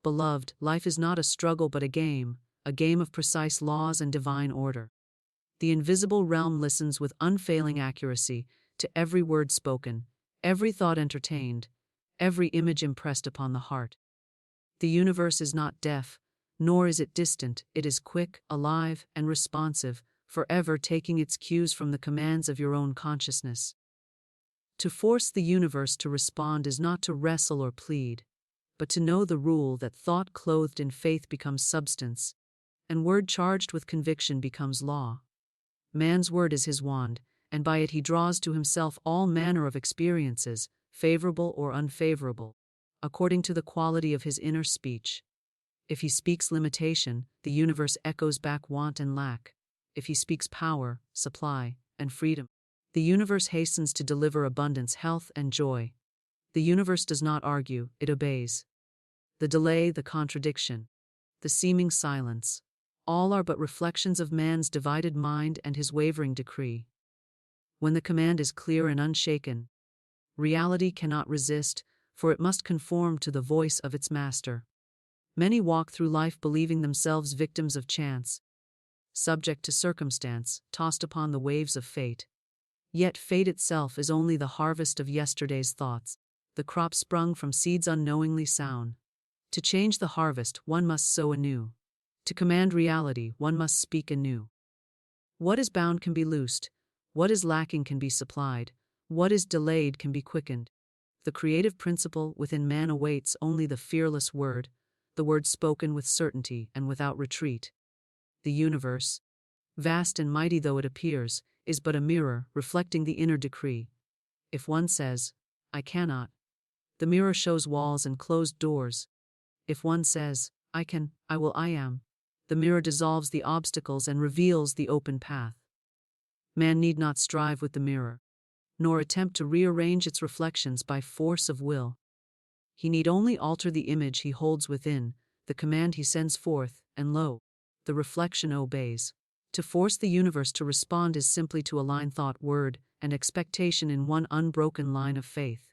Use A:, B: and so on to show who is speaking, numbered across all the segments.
A: Beloved, life is not a struggle but a game of precise laws and divine order. The invisible realm listens with unfailing accuracy to every word spoken, every thought entertained, every image impressed upon the heart. The universe is not deaf, nor is it distant. It is quick, alive, and responsive, forever taking its cues from the commands of your own consciousness. To force the universe to respond is not to wrestle or plead, but to know the rule that thought clothed in faith becomes substance, and word charged with conviction becomes law. Man's word is his wand, and by it he draws to himself all manner of experiences, favorable or unfavorable, according to the quality of his inner speech. If he speaks limitation, the universe echoes back want and lack. If he speaks power, supply, and freedom, the universe hastens to deliver abundance, health, and joy. The universe does not argue, it obeys. The delay, the contradiction, the seeming silence, all are but reflections of man's divided mind and his wavering decree. When the command is clear and unshaken, reality cannot resist, for it must conform to the voice of its master. Many walk through life believing themselves victims of chance, subject to circumstance, tossed upon the waves of fate. Yet fate itself is only the harvest of yesterday's thoughts, the crop sprung from seeds unknowingly sown. To change the harvest, one must sow anew. To command reality, one must speak anew. What is bound can be loosed. What is lacking can be supplied. What is delayed can be quickened. The creative principle within man awaits only the fearless word, the word spoken with certainty and without retreat. The universe, vast and mighty though it appears, is but a mirror reflecting the inner decree. If one says, "I cannot," the mirror shows walls and closed doors. If one says, "I can, I will, I am," the mirror dissolves the obstacles and reveals the open path. Man need not strive with the mirror, nor attempt to rearrange its reflections by force of will. He need only alter the image he holds within, the command he sends forth, and lo, the reflection obeys. To force the universe to respond is simply to align thought, word, and expectation in one unbroken line of faith.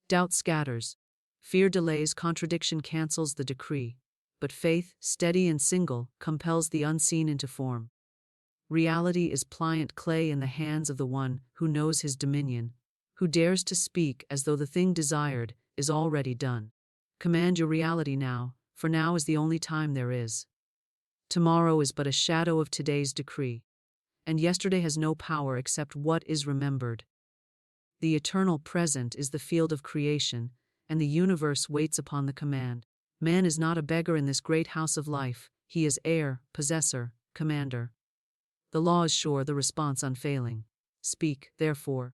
A: Doubt scatters, fear delays, contradiction cancels the decree, but faith, steady and single, compels the unseen into form. Reality is pliant clay in the hands of the one who knows his dominion, who dares to speak as though the thing desired is already done. Command your reality now, for now is the only time there is. Tomorrow is but a shadow of today's decree, and yesterday has no power except what is remembered. The eternal present is the field of creation, and the universe waits upon the command. Man is not a beggar in this great house of life, he is heir, possessor, commander. The law is sure, the response unfailing. Speak, therefore,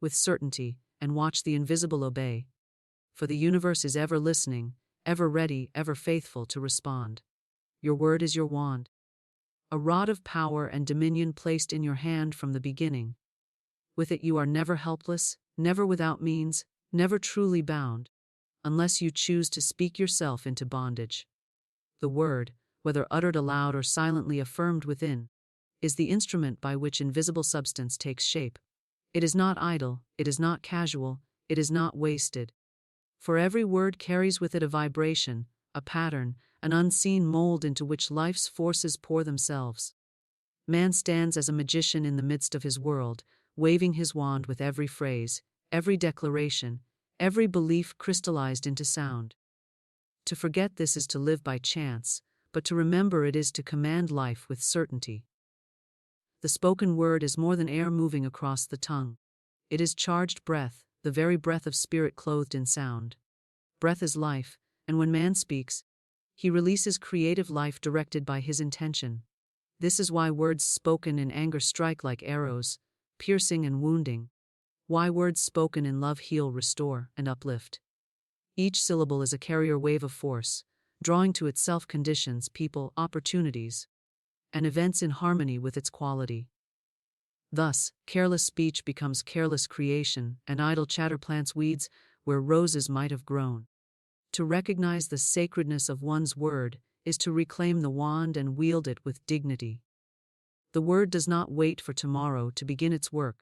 A: with certainty, and watch the invisible obey. For the universe is ever listening, ever ready, ever faithful to respond. Your word is your wand, a rod of power and dominion placed in your hand from the beginning. With it you are never helpless, never without means, never truly bound, unless you choose to speak yourself into bondage. The word, whether uttered aloud or silently affirmed within, is the instrument by which invisible substance takes shape. It is not idle, it is not casual, it is not wasted. For every word carries with it a vibration, a pattern, an unseen mold into which life's forces pour themselves. Man stands as a magician in the midst of his world, waving his wand with every phrase, every declaration, every belief crystallized into sound. To forget this is to live by chance, but to remember it is to command life with certainty. The spoken word is more than air moving across the tongue. It is charged breath, the very breath of spirit clothed in sound. Breath is life, and when man speaks, he releases creative life directed by his intention. This is why words spoken in anger strike like arrows, piercing and wounding. Why words spoken in love heal, restore, and uplift. Each syllable is a carrier wave of force, drawing to itself conditions, people, opportunities, and events in harmony with its quality. Thus, careless speech becomes careless creation, and idle chatter plants weeds where roses might have grown. To recognize the sacredness of one's word is to reclaim the wand and wield it with dignity. The word does not wait for tomorrow to begin its work.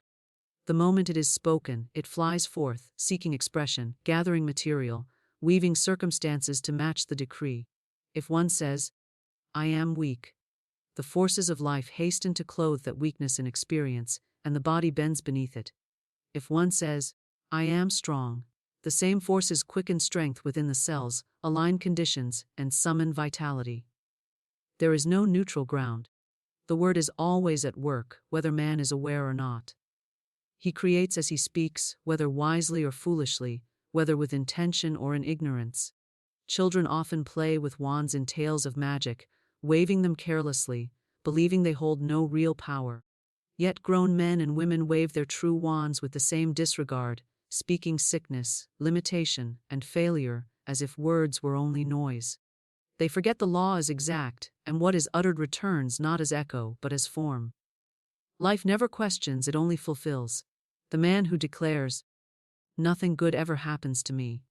A: The moment it is spoken, it flies forth, seeking expression, gathering material, weaving circumstances to match the decree. If one says, I am weak, the forces of life hasten to clothe that weakness in experience, and the body bends beneath it. If one says, I am strong, the same forces quicken strength within the cells, align conditions, and summon vitality. There is no neutral ground. The word is always at work, whether man is aware or not. He creates as he speaks, whether wisely or foolishly, whether with intention or in ignorance. Children often play with wands in tales of magic, waving them carelessly, believing they hold no real power. Yet grown men and women wave their true wands with the same disregard, speaking sickness, limitation, and failure as if words were only noise. They forget the law is exact, and what is uttered returns not as echo but as form. Life never questions, it only fulfills. The man who declares, nothing good ever happens to me,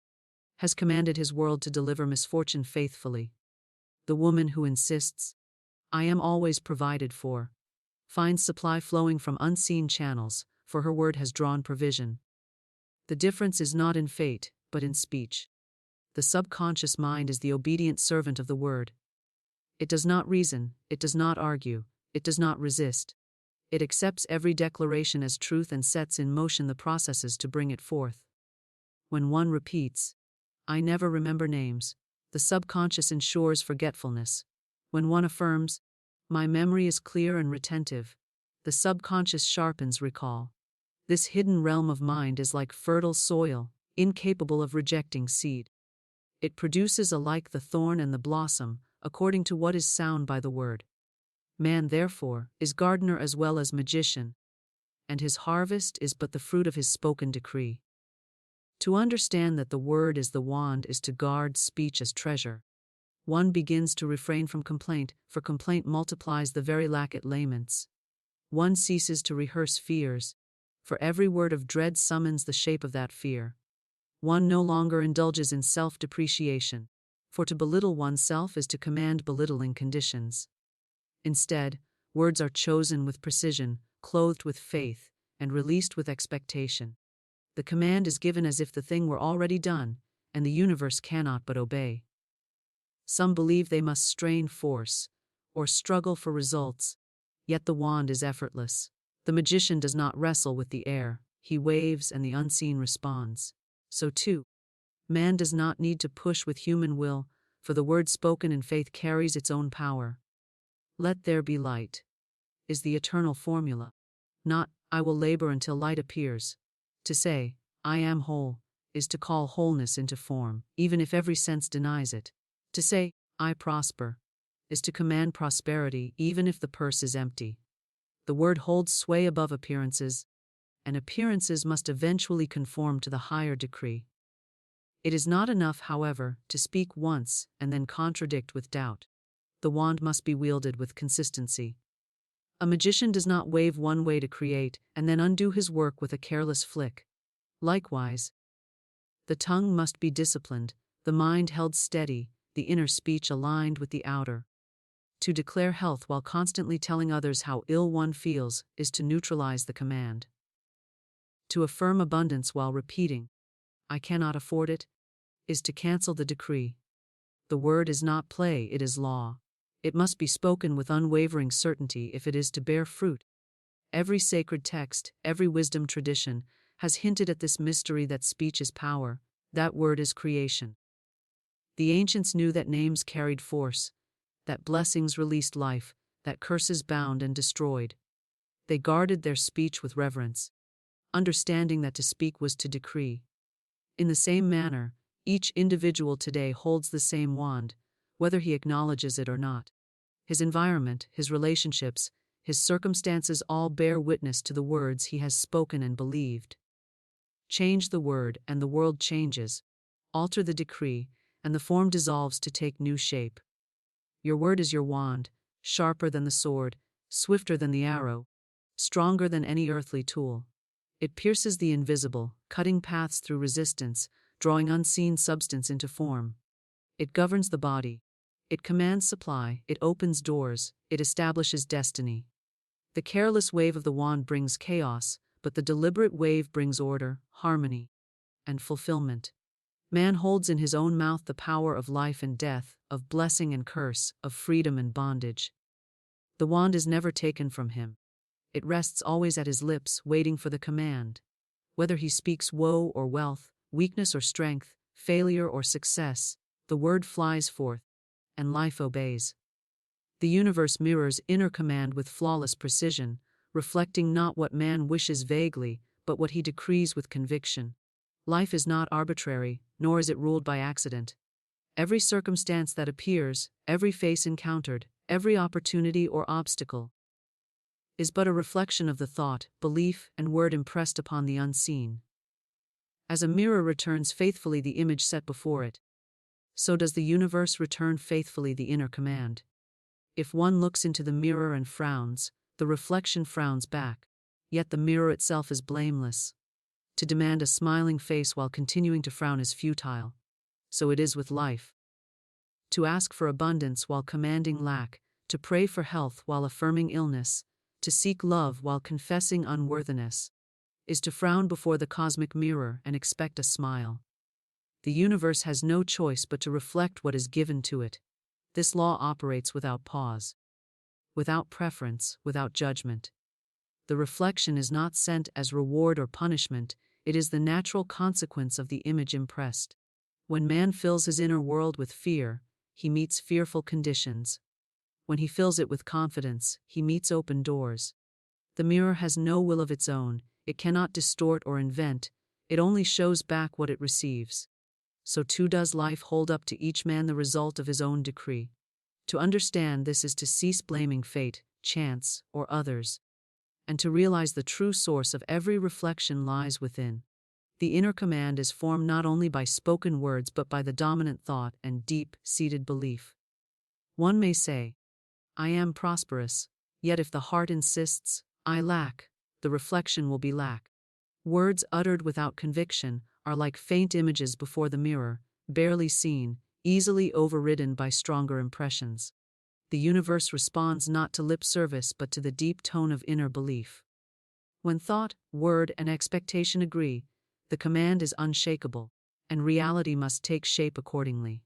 A: has commanded his world to deliver misfortune faithfully. The woman who insists, I am always provided for, finds supply flowing from unseen channels, for her word has drawn provision. The difference is not in fate, but in speech. The subconscious mind is the obedient servant of the word. It does not reason, it does not argue, it does not resist. It accepts every declaration as truth and sets in motion the processes to bring it forth. When one repeats, I never remember names, the subconscious ensures forgetfulness. When one affirms, my memory is clear and retentive, the subconscious sharpens recall. This hidden realm of mind is like fertile soil, incapable of rejecting seed. It produces alike the thorn and the blossom, according to what is sown by the word. Man, therefore, is gardener as well as magician, and his harvest is but the fruit of his spoken decree. To understand that the word is the wand is to guard speech as treasure. One begins to refrain from complaint, for complaint multiplies the very lack it laments. One ceases to rehearse fears, for every word of dread summons the shape of that fear. One no longer indulges in self-depreciation, for to belittle oneself is to command belittling conditions. Instead, words are chosen with precision, clothed with faith, and released with expectation. The command is given as if the thing were already done, and the universe cannot but obey. Some believe they must strain force, or struggle for results, yet the wand is effortless. The magician does not wrestle with the air, he waves and the unseen responds. So too, man does not need to push with human will, for the word spoken in faith carries its own power. Let there be light is the eternal formula. Not, I will labor until light appears. To say, I am whole, is to call wholeness into form, even if every sense denies it. To say, I prosper, is to command prosperity, even if the purse is empty. The word holds sway above appearances, and appearances must eventually conform to the higher decree. It is not enough, however, to speak once and then contradict with doubt. The wand must be wielded with consistency. A magician does not wave one way to create and then undo his work with a careless flick. Likewise, the tongue must be disciplined, the mind held steady, the inner speech aligned with the outer. To declare health while constantly telling others how ill one feels is to neutralize the command. To affirm abundance while repeating, I cannot afford it, is to cancel the decree. The word is not play, it is law. It must be spoken with unwavering certainty if it is to bear fruit. Every sacred text, every wisdom tradition, has hinted at this mystery that speech is power, that word is creation. The ancients knew that names carried force, that blessings released life, that curses bound and destroyed. They guarded their speech with reverence, understanding that to speak was to decree. In the same manner, each individual today holds the same wand, whether he acknowledges it or not. His environment, his relationships, his circumstances all bear witness to the words he has spoken and believed. Change the word and the world changes. Alter the decree, and the form dissolves to take new shape. Your word is your wand, sharper than the sword, swifter than the arrow, stronger than any earthly tool. It pierces the invisible, cutting paths through resistance, drawing unseen substance into form. It governs the body. It commands supply, it opens doors, it establishes destiny. The careless wave of the wand brings chaos, but the deliberate wave brings order, harmony, and fulfillment. Man holds in his own mouth the power of life and death, of blessing and curse, of freedom and bondage. The wand is never taken from him. It rests always at his lips, waiting for the command. Whether he speaks woe or wealth, weakness or strength, failure or success, the word flies forth, and life obeys. The universe mirrors inner command with flawless precision, reflecting not what man wishes vaguely, but what he decrees with conviction. Life is not arbitrary, nor is it ruled by accident. Every circumstance that appears, every face encountered, every opportunity or obstacle, is but a reflection of the thought, belief, and word impressed upon the unseen. As a mirror returns faithfully the image set before it, so does the universe return faithfully the inner command. If one looks into the mirror and frowns, the reflection frowns back, yet the mirror itself is blameless. To demand a smiling face while continuing to frown is futile. So it is with life. To ask for abundance while commanding lack, to pray for health while affirming illness, to seek love while confessing unworthiness, is to frown before the cosmic mirror and expect a smile. The universe has no choice but to reflect what is given to it. This law operates without pause, without preference, without judgment. The reflection is not sent as reward or punishment, it is the natural consequence of the image impressed. When man fills his inner world with fear, he meets fearful conditions. When he fills it with confidence, he meets open doors. The mirror has no will of its own, it cannot distort or invent, it only shows back what it receives. So too does life hold up to each man the result of his own decree. To understand this is to cease blaming fate, chance, or others, and to realize the true source of every reflection lies within. The inner command is formed not only by spoken words but by the dominant thought and deep-seated belief. One may say, I am prosperous, yet if the heart insists, I lack, the reflection will be lack. Words uttered without conviction are like faint images before the mirror, barely seen, easily overridden by stronger impressions. The universe responds not to lip service but to the deep tone of inner belief. When thought, word, and expectation agree, the command is unshakable, and reality must take shape accordingly.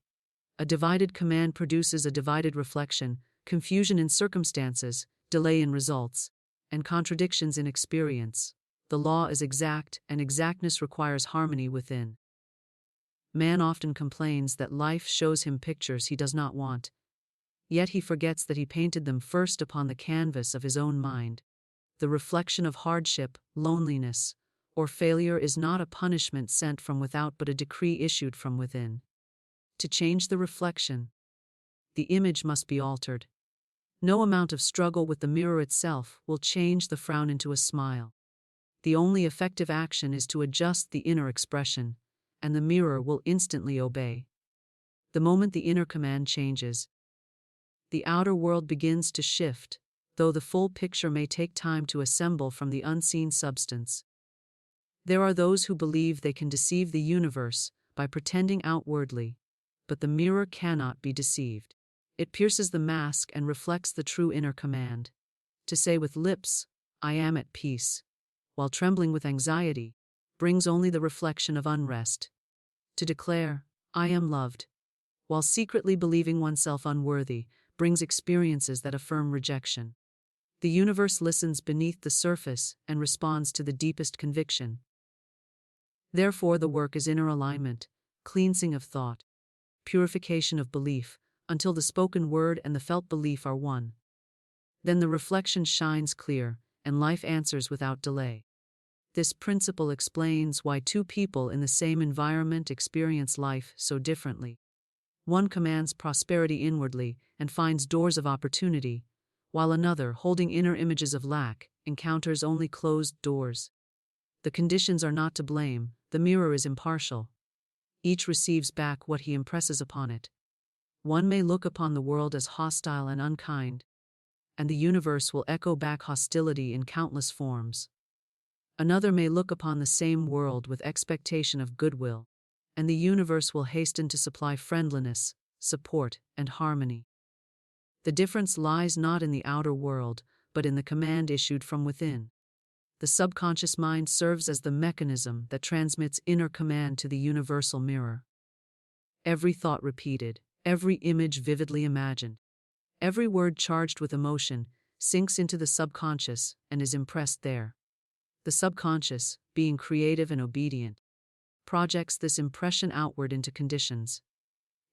A: A divided command produces a divided reflection, confusion in circumstances, delay in results, and contradictions in experience. The law is exact, and exactness requires harmony within. Man often complains that life shows him pictures he does not want, yet he forgets that he painted them first upon the canvas of his own mind. The reflection of hardship, loneliness, or failure is not a punishment sent from without but a decree issued from within. To change the reflection, the image must be altered. No amount of struggle with the mirror itself will change the frown into a smile. The only effective action is to adjust the inner expression, and the mirror will instantly obey. The moment the inner command changes, the outer world begins to shift, though the full picture may take time to assemble from the unseen substance. There are those who believe they can deceive the universe by pretending outwardly, but the mirror cannot be deceived. It pierces the mask and reflects the true inner command. To say with lips, I am at peace, while trembling with anxiety, brings only the reflection of unrest. To declare, I am loved, while secretly believing oneself unworthy, brings experiences that affirm rejection. The universe listens beneath the surface and responds to the deepest conviction. Therefore the work is inner alignment, cleansing of thought, purification of belief, until the spoken word and the felt belief are one. Then the reflection shines clear, and life answers without delay. This principle explains why two people in the same environment experience life so differently. One commands prosperity inwardly and finds doors of opportunity, while another, holding inner images of lack, encounters only closed doors. The conditions are not to blame, the mirror is impartial. Each receives back what he impresses upon it. One may look upon the world as hostile and unkind, and the universe will echo back hostility in countless forms. Another may look upon the same world with expectation of goodwill, and the universe will hasten to supply friendliness, support, and harmony. The difference lies not in the outer world, but in the command issued from within. The subconscious mind serves as the mechanism that transmits inner command to the universal mirror. every thought repeated, every image vividly imagined. Every word charged with emotion sinks into the subconscious and is impressed there. The subconscious, being creative and obedient, projects this impression outward into conditions.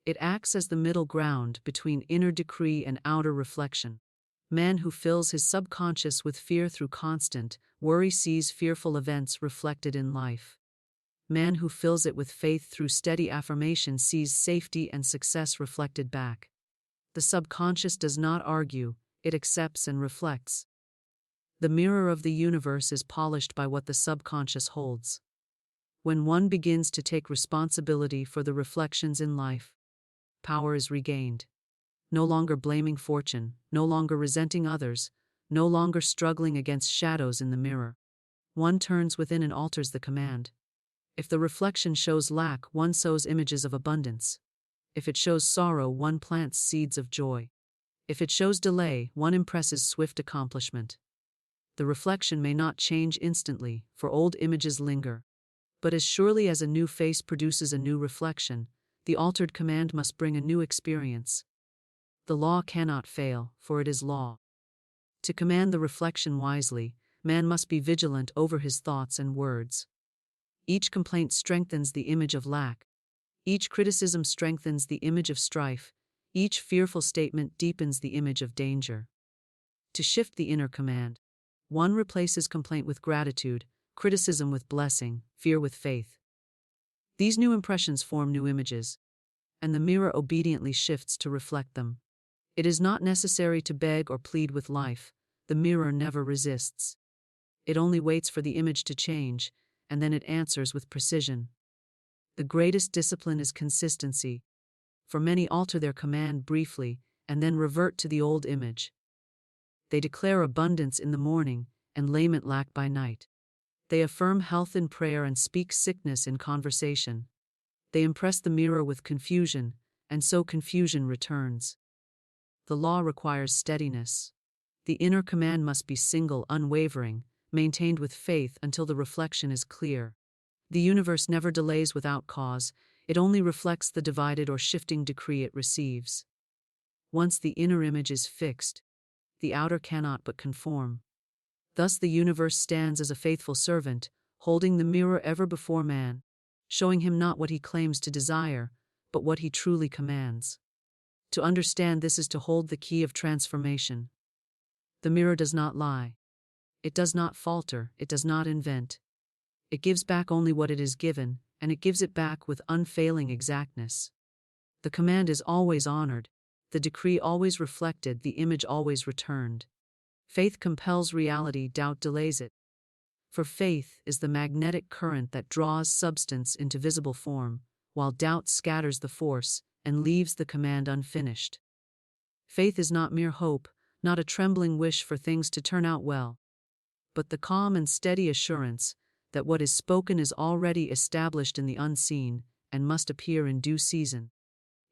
A: It acts as the middle ground between inner decree and outer reflection. Man who fills his subconscious with fear through constant worry sees fearful events reflected in life. Man who fills it with faith through steady affirmation sees safety and success reflected back. The subconscious does not argue, it accepts and reflects. The mirror of the universe is polished by what the subconscious holds. When one begins to take responsibility for the reflections in life, power is regained. No longer blaming fortune, no longer resenting others, no longer struggling against shadows in the mirror. One turns within and alters the command. If the reflection shows lack, one sows images of abundance. If it shows sorrow, one plants seeds of joy. If it shows delay, one impresses swift accomplishment. The reflection may not change instantly, for old images linger. But as surely as a new face produces a new reflection, the altered command must bring a new experience. The law cannot fail, for it is law. To command the reflection wisely, man must be vigilant over his thoughts and words. Each complaint strengthens the image of lack. Each criticism strengthens the image of strife. Each fearful statement deepens the image of danger. To shift the inner command, one replaces complaint with gratitude, criticism with blessing, fear with faith. These new impressions form new images, and the mirror obediently shifts to reflect them. It is not necessary to beg or plead with life. The mirror never resists. It only waits for the image to change, and then it answers with precision. The greatest discipline is consistency, for many alter their command briefly and then revert to the old image. They declare abundance in the morning and lament lack by night. They affirm health in prayer and speak sickness in conversation. They impress the mirror with confusion, and so confusion returns. The law requires steadiness. The inner command must be single, unwavering, maintained with faith until the reflection is clear. The universe never delays without cause, it only reflects the divided or shifting decree it receives. Once the inner image is fixed, the outer cannot but conform. Thus the universe stands as a faithful servant, holding the mirror ever before man, showing him not what he claims to desire, but what he truly commands. To understand this is to hold the key of transformation. The mirror does not lie. It does not falter, it does not invent. It gives back only what it is given, and it gives it back with unfailing exactness. The command is always honored, the decree always reflected, the image always returned. Faith compels reality, doubt delays it. For faith is the magnetic current that draws substance into visible form, while doubt scatters the force and leaves the command unfinished. Faith is not mere hope, not a trembling wish for things to turn out well, but the calm and steady assurance that what is spoken is already established in the unseen and must appear in due season.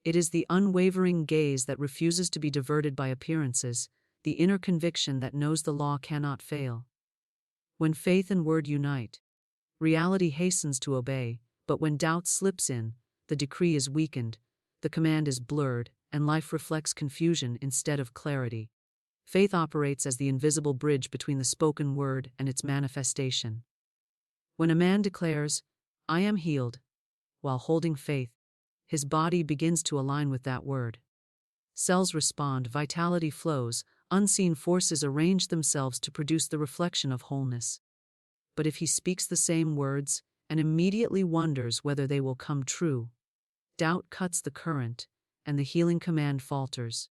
A: It is the unwavering gaze that refuses to be diverted by appearances, the inner conviction that knows the law cannot fail. When faith and word unite, reality hastens to obey, but when doubt slips in, the decree is weakened, the command is blurred, and life reflects confusion instead of clarity. Faith operates as the invisible bridge between the spoken word and its manifestation. When a man declares, "I am healed," while holding faith, his body begins to align with that word. Cells respond, vitality flows, unseen forces arrange themselves to produce the reflection of wholeness. But if he speaks the same words and immediately wonders whether they will come true, doubt cuts the current, and the healing command falters.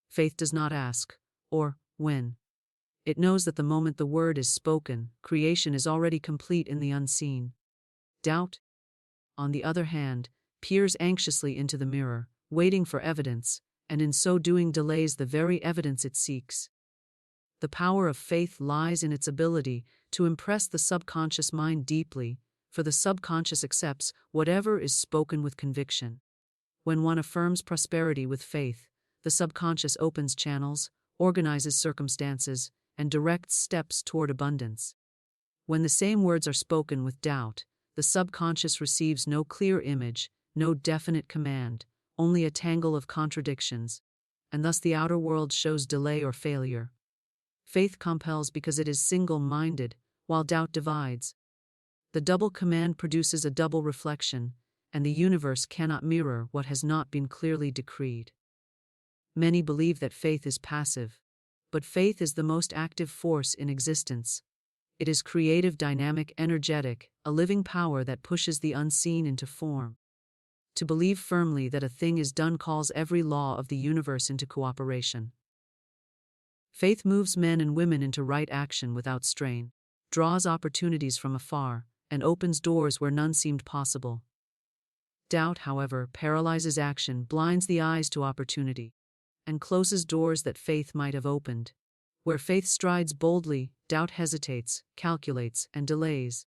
A: Faith does not ask, or when. It knows that the moment the word is spoken, creation is already complete in the unseen. Doubt, on the other hand, peers anxiously into the mirror, waiting for evidence, and in so doing delays the very evidence it seeks. The power of faith lies in its ability to impress the subconscious mind deeply, for the subconscious accepts whatever is spoken with conviction. When one affirms prosperity with faith, the subconscious opens channels, organizes circumstances, and directs steps toward abundance. When the same words are spoken with doubt, the subconscious receives no clear image, no definite command, only a tangle of contradictions, and thus the outer world shows delay or failure. Faith compels because it is single-minded, while doubt divides. The double command produces a double reflection, and the universe cannot mirror what has not been clearly decreed. Many believe that faith is passive, but faith is the most active force in existence. It is creative, dynamic, energetic, a living power that pushes the unseen into form. To believe firmly that a thing is done calls every law of the universe into cooperation. Faith moves men and women into right action without strain, draws opportunities from afar, and opens doors where none seemed possible. Doubt, however, paralyzes action, blinds the eyes to opportunity, and closes doors that faith might have opened. Where faith strides boldly, doubt hesitates, calculates, and delays.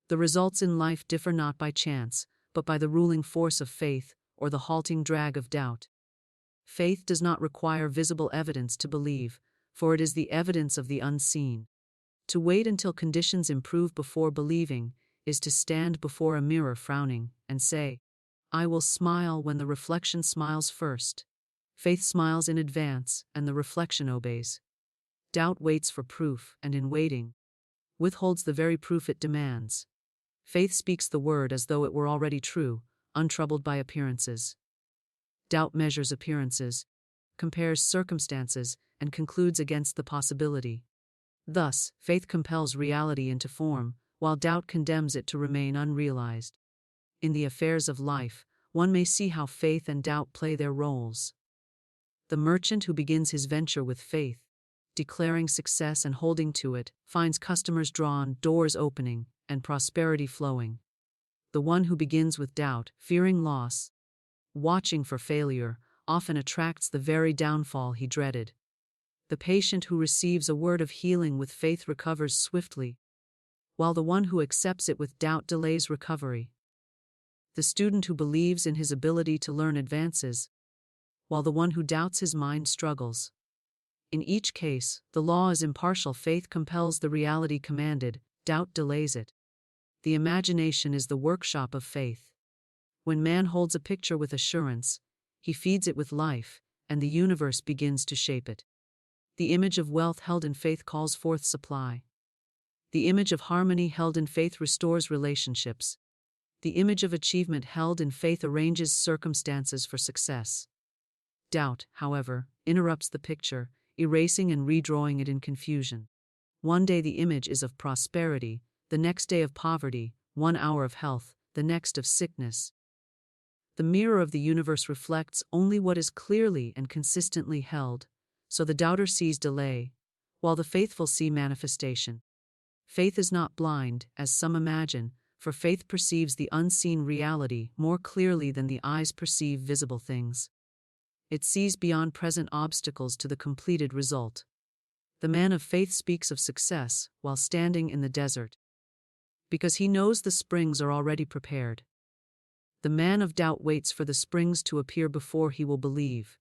A: The results in life differ not by chance, but by the ruling force of faith or the halting drag of doubt. Faith does not require visible evidence to believe, for it is the evidence of the unseen. To wait until conditions improve before believing is to stand before a mirror frowning and say, "I will smile when the reflection smiles first." Faith smiles in advance, and the reflection obeys. Doubt waits for proof, and in waiting, withholds the very proof it demands. Faith speaks the word as though it were already true, untroubled by appearances. Doubt measures appearances, compares circumstances, and concludes against the possibility. Thus, faith compels reality into form, while doubt condemns it to remain unrealized. In the affairs of life, one may see how faith and doubt play their roles. The merchant who begins his venture with faith, declaring success and holding to it, finds customers drawn, doors opening, and prosperity flowing. The one who begins with doubt, fearing loss, watching for failure, often attracts the very downfall he dreaded. The patient who receives a word of healing with faith recovers swiftly, while the one who accepts it with doubt delays recovery. The student who believes in his ability to learn advances, while the one who doubts his mind struggles. In each case, the law is impartial. Faith compels the reality commanded, doubt delays it. The imagination is the workshop of faith. When man holds a picture with assurance, he feeds it with life, and the universe begins to shape it. The image of wealth held in faith calls forth supply. The image of harmony held in faith restores relationships. The image of achievement held in faith arranges circumstances for success. Doubt, however, interrupts the picture, erasing and redrawing it in confusion. One day the image is of prosperity, the next day of poverty, 1 hour of health, the next of sickness. The mirror of the universe reflects only what is clearly and consistently held, so the doubter sees delay, while the faithful see manifestation. Faith is not blind, as some imagine, for faith perceives the unseen reality more clearly than the eyes perceive visible things. It sees beyond present obstacles to the completed result. The man of faith speaks of success while standing in the desert, because he knows the springs are already prepared. The man of doubt waits for the springs to appear before he will believe,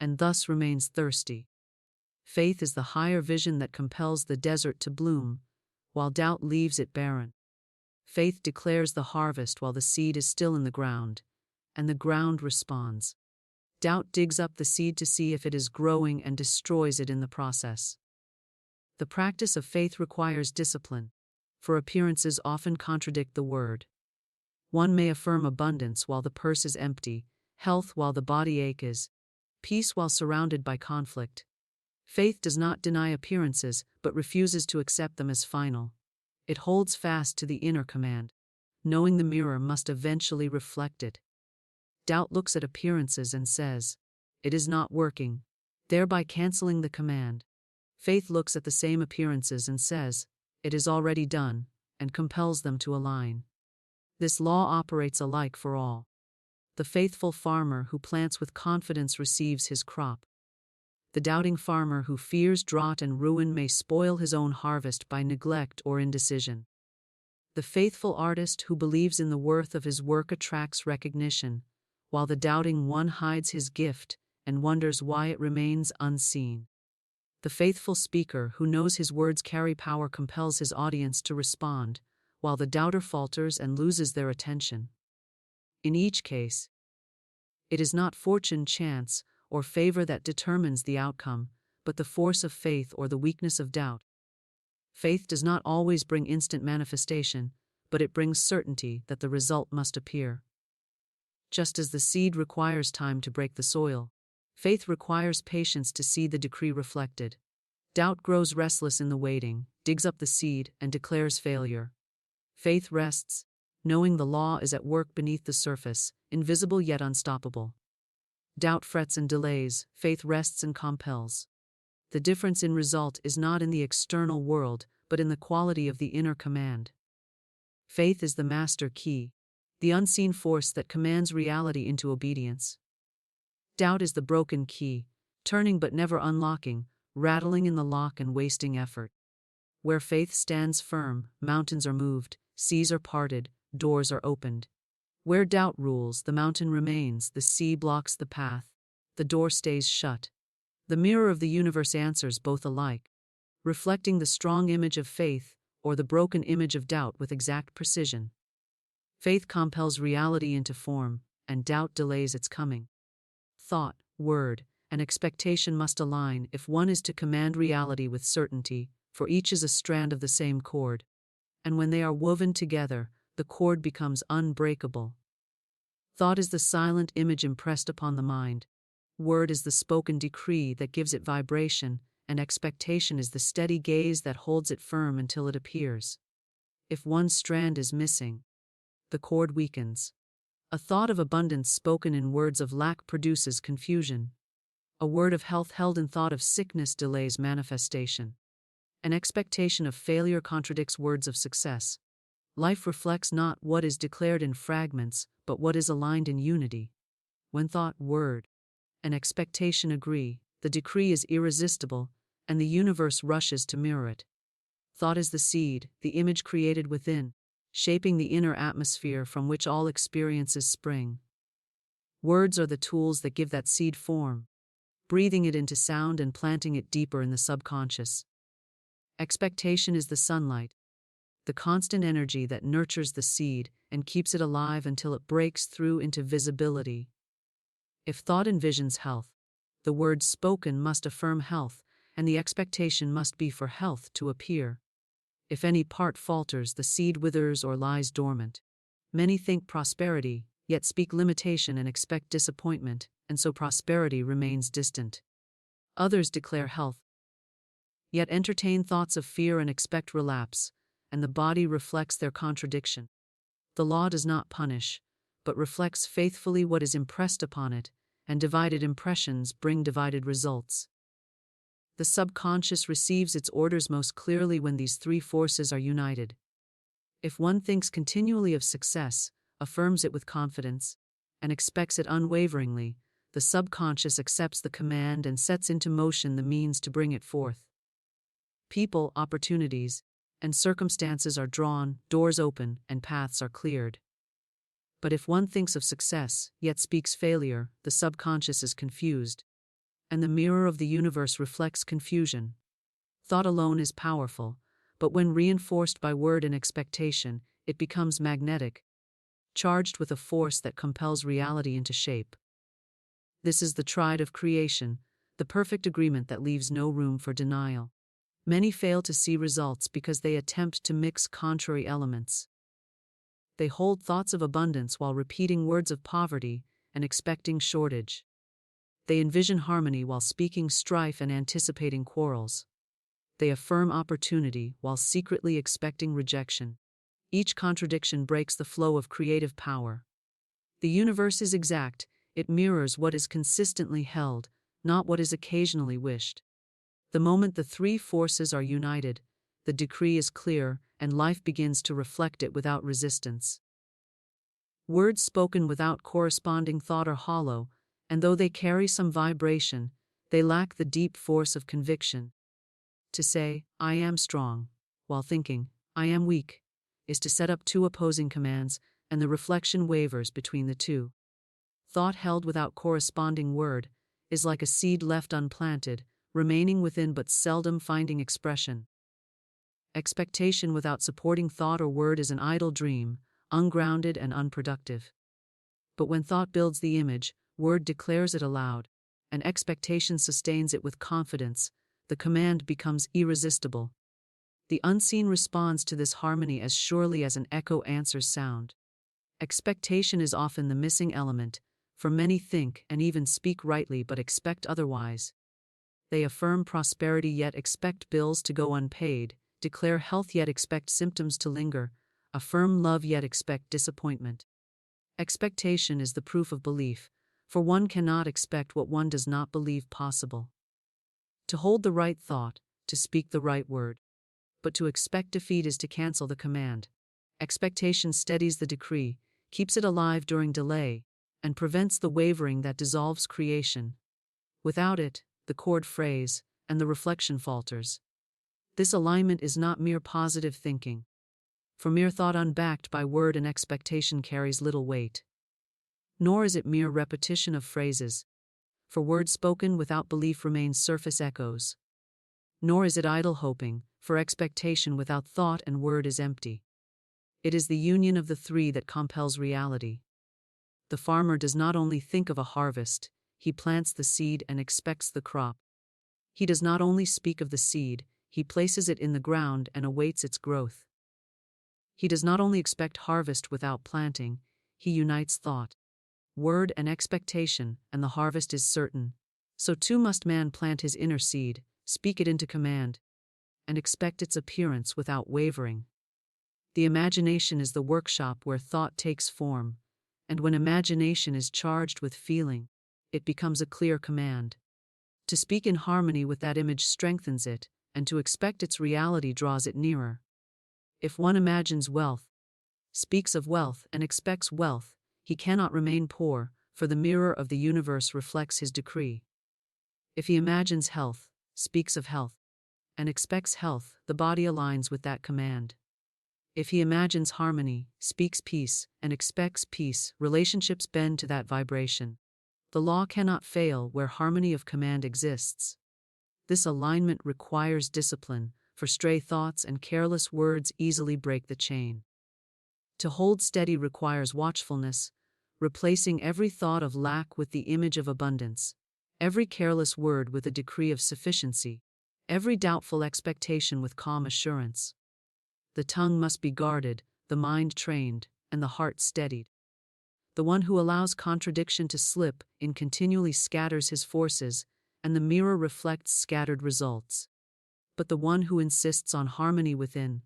A: and thus remains thirsty. Faith is the higher vision that compels the desert to bloom, while doubt leaves it barren. Faith declares the harvest while the seed is still in the ground, and the ground responds. Doubt digs up the seed to see if it is growing and destroys it in the process. The practice of faith requires discipline, for appearances often contradict the word. One may affirm abundance while the purse is empty, health while the body aches, peace while surrounded by conflict. Faith does not deny appearances but refuses to accept them as final. It holds fast to the inner command, knowing the mirror must eventually reflect it. Doubt looks at appearances and says, "It is not working," thereby canceling the command. Faith looks at the same appearances and says, "It is already done," and compels them to align. This law operates alike for all. The faithful farmer who plants with confidence receives his crop. The doubting farmer who fears drought and ruin may spoil his own harvest by neglect or indecision. The faithful artist who believes in the worth of his work attracts recognition, while the doubting one hides his gift and wonders why it remains unseen. The faithful speaker who knows his words carry power compels his audience to respond, while the doubter falters and loses their attention. In each case, it is not fortune, chance, or favor that determines the outcome, but the force of faith or the weakness of doubt. Faith does not always bring instant manifestation, but it brings certainty that the result must appear. Just as the seed requires time to break the soil, faith requires patience to see the decree reflected. Doubt grows restless in the waiting, digs up the seed, and declares failure. Faith rests, knowing the law is at work beneath the surface, invisible yet unstoppable. Doubt frets and delays, faith rests and compels. The difference in result is not in the external world, but in the quality of the inner command. Faith is the master key, the unseen force that commands reality into obedience. Doubt is the broken key, turning but never unlocking, rattling in the lock and wasting effort. Where faith stands firm, mountains are moved, seas are parted, doors are opened. Where doubt rules, the mountain remains, the sea blocks the path, the door stays shut. The mirror of the universe answers both alike, reflecting the strong image of faith or the broken image of doubt with exact precision. Faith compels reality into form, and doubt delays its coming. Thought, word, and expectation must align if one is to command reality with certainty, for each is a strand of the same cord. And when they are woven together, the cord becomes unbreakable. Thought is the silent image impressed upon the mind. Word is the spoken decree that gives it vibration, and expectation is the steady gaze that holds it firm until it appears. If one strand is missing, the cord weakens. A thought of abundance spoken in words of lack produces confusion. A word of health held in thought of sickness delays manifestation. An expectation of failure contradicts words of success. Life reflects not what is declared in fragments, but what is aligned in unity. When thought, word, and expectation agree, the decree is irresistible, and the universe rushes to mirror it. Thought is the seed, the image created within, shaping the inner atmosphere from which all experiences spring. Words are the tools that give that seed form, breathing it into sound and planting it deeper in the subconscious. Expectation is the sunlight, the constant energy that nurtures the seed and keeps it alive until it breaks through into visibility. If thought envisions health, the words spoken must affirm health, and the expectation must be for health to appear. If any part falters, the seed withers or lies dormant. Many think prosperity, yet speak limitation and expect disappointment, and so prosperity remains distant. Others declare health, yet entertain thoughts of fear and expect relapse, and the body reflects their contradiction. The law does not punish, but reflects faithfully what is impressed upon it, and divided impressions bring divided results. The subconscious receives its orders most clearly when these three forces are united. If one thinks continually of success, affirms it with confidence, and expects it unwaveringly, the subconscious accepts the command and sets into motion the means to bring it forth. People, opportunities, and circumstances are drawn, doors open, and paths are cleared. But if one thinks of success, yet speaks failure, the subconscious is confused, and the mirror of the universe reflects confusion. Thought alone is powerful, but when reinforced by word and expectation, it becomes magnetic, charged with a force that compels reality into shape. This is the triad of creation, the perfect agreement that leaves no room for denial. Many fail to see results because they attempt to mix contrary elements. They hold thoughts of abundance while repeating words of poverty and expecting shortage. They envision harmony while speaking strife and anticipating quarrels. They affirm opportunity while secretly expecting rejection. Each contradiction breaks the flow of creative power. The universe is exact, it mirrors what is consistently held, not what is occasionally wished. The moment the three forces are united, the decree is clear, and life begins to reflect it without resistance. Words spoken without corresponding thought are hollow, and though they carry some vibration, they lack the deep force of conviction. To say, "I am strong," while thinking, "I am weak," is to set up two opposing commands, and the reflection wavers between the two. Thought held without corresponding word is like a seed left unplanted, remaining within but seldom finding expression. Expectation without supporting thought or word is an idle dream, ungrounded and unproductive. But when thought builds the image, word declares it aloud, and expectation sustains it with confidence, the command becomes irresistible. The unseen responds to this harmony as surely as an echo answers sound. Expectation is often the missing element, for many think and even speak rightly but expect otherwise. They affirm prosperity yet expect bills to go unpaid, declare health yet expect symptoms to linger, affirm love yet expect disappointment. Expectation is the proof of belief, for one cannot expect what one does not believe possible. To hold the right thought, to speak the right word. But to expect defeat is to cancel the command. Expectation steadies the decree, keeps it alive during delay, and prevents the wavering that dissolves creation. Without it, the chord frays, and the reflection falters. This alignment is not mere positive thinking. For mere thought unbacked by word and expectation carries little weight. Nor is it mere repetition of phrases, for words spoken without belief remain surface echoes. Nor is it idle hoping, for expectation without thought and word is empty. It is the union of the three that compels reality. The farmer does not only think of a harvest, he plants the seed and expects the crop. He does not only speak of the seed, he places it in the ground and awaits its growth. He does not only expect harvest without planting, he unites thought, word and expectation, and the harvest is certain. So too must man plant his inner seed, speak it into command, and expect its appearance without wavering. The imagination is the workshop where thought takes form, and when imagination is charged with feeling, it becomes a clear command. To speak in harmony with that image strengthens it, and to expect its reality draws it nearer. If one imagines wealth, speaks of wealth, and expects wealth, he cannot remain poor, for the mirror of the universe reflects his decree. If he imagines health, speaks of health, and expects health, the body aligns with that command. If he imagines harmony, speaks peace, and expects peace, relationships bend to that vibration. The law cannot fail where harmony of command exists. This alignment requires discipline, for stray thoughts and careless words easily break the chain. To hold steady requires watchfulness, replacing every thought of lack with the image of abundance, every careless word with a decree of sufficiency, every doubtful expectation with calm assurance. The tongue must be guarded, the mind trained, and the heart steadied. The one who allows contradiction to slip in continually scatters his forces, and the mirror reflects scattered results. But the one who insists on harmony within,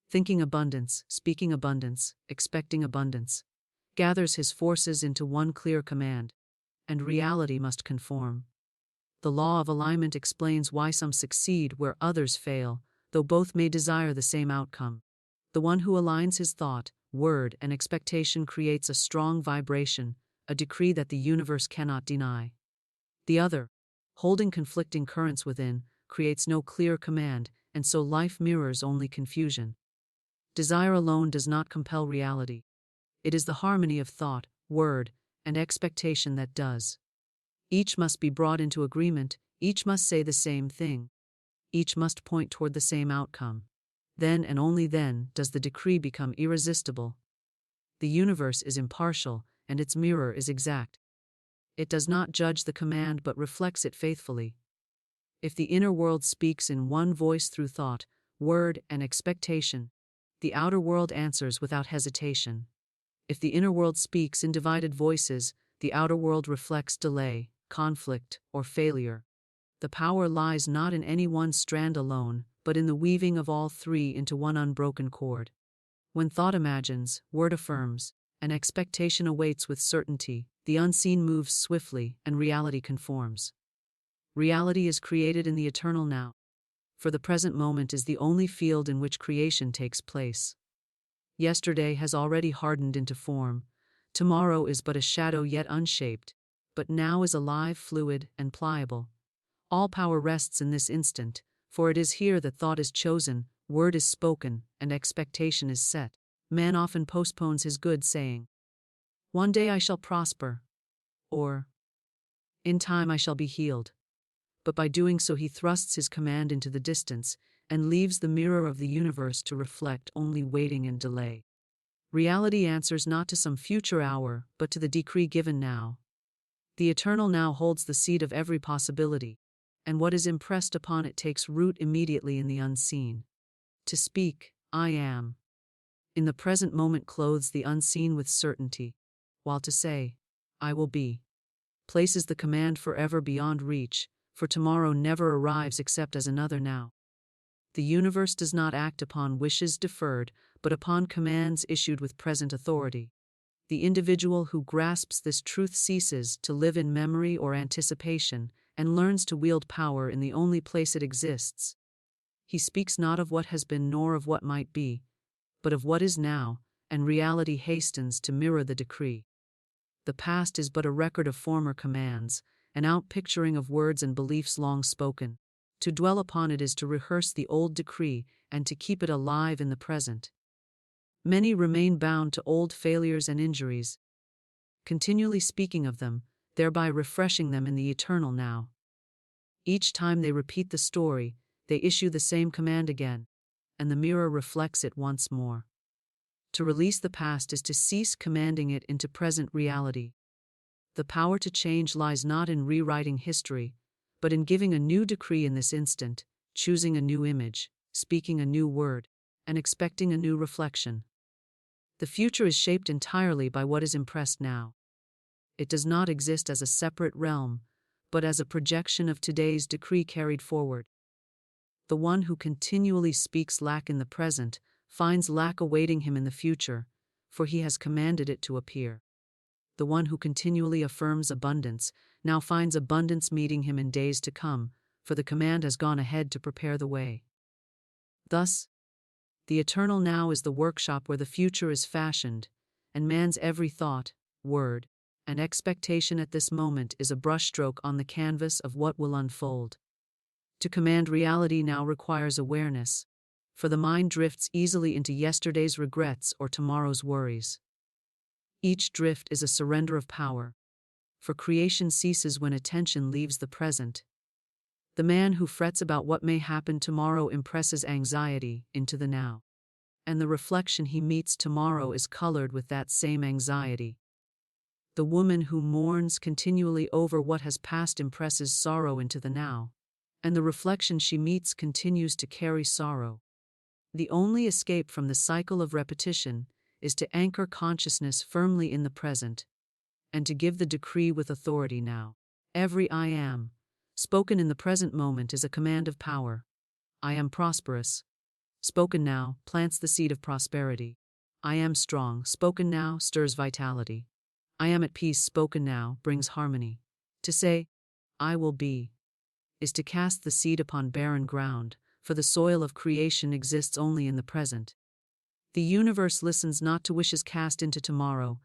A: thinking abundance, speaking abundance, expecting abundance, gathers his forces into one clear command, and reality must conform. The law of alignment explains why some succeed where others fail, though both may desire the same outcome. The one who aligns his thought, word, and expectation creates a strong vibration, a decree that the universe cannot deny. The other, holding conflicting currents within, creates no clear command, and so life mirrors only confusion. Desire alone does not compel reality. It is the harmony of thought, word, and expectation that does. Each must be brought into agreement, each must say the same thing. Each must point toward the same outcome. Then and only then does the decree become irresistible. The universe is impartial, and its mirror is exact. It does not judge the command but reflects it faithfully. If the inner world speaks in one voice through thought, word, and expectation, the outer world answers without hesitation. If the inner world speaks in divided voices, the outer world reflects delay, conflict, or failure. The power lies not in any one strand alone, but in the weaving of all three into one unbroken cord. When thought imagines, word affirms, and expectation awaits with certainty, the unseen moves swiftly and reality conforms. Reality is created in the eternal now, for the present moment is the only field in which creation takes place. Yesterday has already hardened into form, tomorrow is but a shadow yet unshaped, but now is alive, fluid, and pliable. All power rests in this instant, for it is here that thought is chosen, word is spoken, and expectation is set. Man often postpones his good, saying, "One day I shall prosper," or, "In time I shall be healed." But by doing so he thrusts his command into the distance, and leaves the mirror of the universe to reflect only waiting and delay. Reality answers not to some future hour, but to the decree given now. The eternal now holds the seed of every possibility, and what is impressed upon it takes root immediately in the unseen. To speak, I am, in the present moment clothes the unseen with certainty, while to say, I will be, places the command forever beyond reach, for tomorrow never arrives except as another now. The universe does not act upon wishes deferred, but upon commands issued with present authority. The individual who grasps this truth ceases to live in memory or anticipation, and learns to wield power in the only place it exists. He speaks not of what has been nor of what might be, but of what is now, and reality hastens to mirror the decree. The past is but a record of former commands, an outpicturing of words and beliefs long spoken. To dwell upon it is to rehearse the old decree and to keep it alive in the present. Many remain bound to old failures and injuries, continually speaking of them, thereby refreshing them in the eternal now. Each time they repeat the story, they issue the same command again, and the mirror reflects it once more. To release the past is to cease commanding it into present reality. The power to change lies not in rewriting history, but in giving a new decree in this instant, choosing a new image, speaking a new word, and expecting a new reflection. The future is shaped entirely by what is impressed now. It does not exist as a separate realm, but as a projection of today's decree carried forward. The one who continually speaks lack in the present finds lack awaiting him in the future, for he has commanded it to appear. The one who continually affirms abundance now finds abundance meeting him in days to come, for the command has gone ahead to prepare the way. Thus, the eternal now is the workshop where the future is fashioned, and man's every thought, word, and expectation at this moment is a brushstroke on the canvas of what will unfold. To command reality now requires awareness, for the mind drifts easily into yesterday's regrets or tomorrow's worries. Each drift is a surrender of power, for creation ceases when attention leaves the present. The man who frets about what may happen tomorrow impresses anxiety into the now, and the reflection he meets tomorrow is colored with that same anxiety. The woman who mourns continually over what has passed impresses sorrow into the now, and the reflection she meets continues to carry sorrow. The only escape from the cycle of repetition is to anchor consciousness firmly in the present, and to give the decree with authority now. Every I am, spoken in the present moment, is a command of power. I am prosperous, spoken now, plants the seed of prosperity. I am strong, spoken now, stirs vitality. I am at peace, spoken now, brings harmony. To say, I will be, is to cast the seed upon barren ground, for the soil of creation exists only in the present. The universe listens not to wishes cast into tomorrow,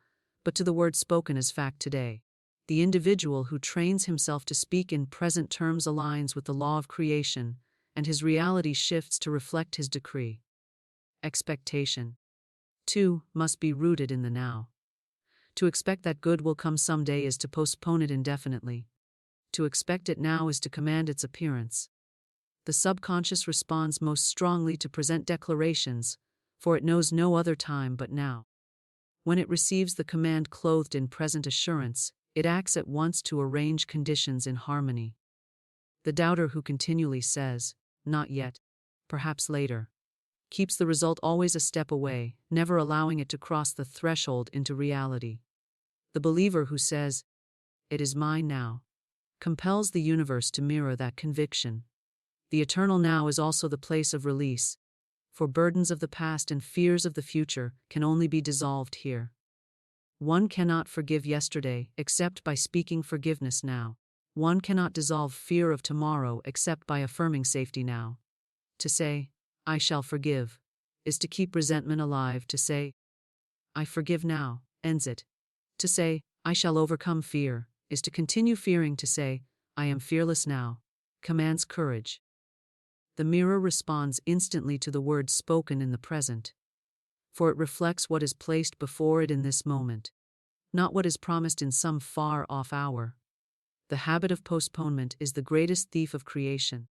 A: but to the word spoken as fact today. The individual who trains himself to speak in present terms aligns with the law of creation, and his reality shifts to reflect his decree. Expectation, too, must be rooted in the now. To expect that good will come someday is to postpone it indefinitely. To expect it now is to command its appearance. The subconscious responds most strongly to present declarations, for it knows no other time but now. When it receives the command clothed in present assurance, it acts at once to arrange conditions in harmony. The doubter who continually says, not yet, perhaps later, keeps the result always a step away, never allowing it to cross the threshold into reality. The believer who says, it is mine now, compels the universe to mirror that conviction. The eternal now is also the place of release, for burdens of the past and fears of the future can only be dissolved here. One cannot forgive yesterday except by speaking forgiveness now. One cannot dissolve fear of tomorrow except by affirming safety now. To say, I shall forgive, is to keep resentment alive. To say, I forgive now, ends it. To say, I shall overcome fear, is to continue fearing. To say, I am fearless now, commands courage. The mirror responds instantly to the words spoken in the present, for it reflects what is placed before it in this moment, not what is promised in some far-off hour. The habit of postponement is the greatest thief of creation.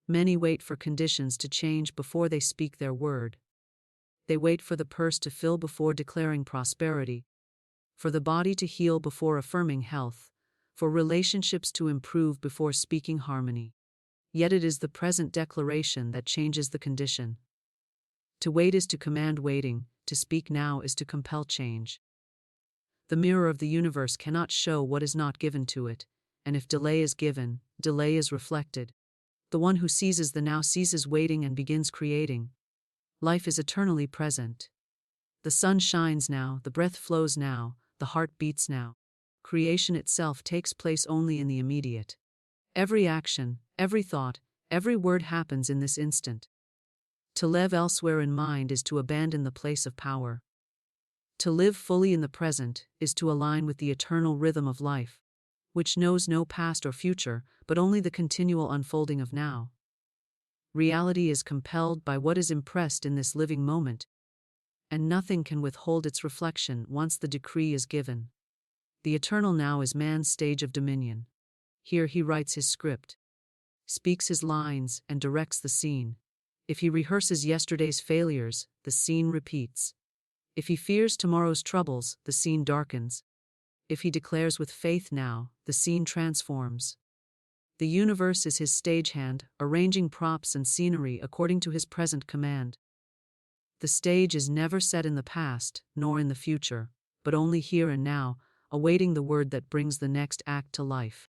A: Many wait for conditions to change before they speak their word. They wait for the purse to fill before declaring prosperity, for the body to heal before affirming health, for relationships to improve before speaking harmony. Yet it is the present declaration that changes the condition. To wait is to command waiting, to speak now is to compel change. The mirror of the universe cannot show what is not given to it, and if delay is given, delay is reflected. The one who seizes the now ceases waiting and begins creating. Life is eternally present. The sun shines now, the breath flows now, the heart beats now. Creation itself takes place only in the immediate. Every action, every thought, every word happens in this instant. To live elsewhere in mind is to abandon the place of power. To live fully in the present is to align with the eternal rhythm of life, which knows no past or future, but only the continual unfolding of now. Reality is compelled by what is impressed in this living moment, and nothing can withhold its reflection once the decree is given. The eternal now is man's stage of dominion. Here he writes his script, speaks his lines, and directs the scene. If he rehearses yesterday's failures, the scene repeats. If he fears tomorrow's troubles, the scene darkens. If he declares with faith now, the scene transforms. The universe is his stagehand, arranging props and scenery according to his present command. The stage is never set in the past, nor in the future, but only here and now, awaiting the word that brings the next act to life.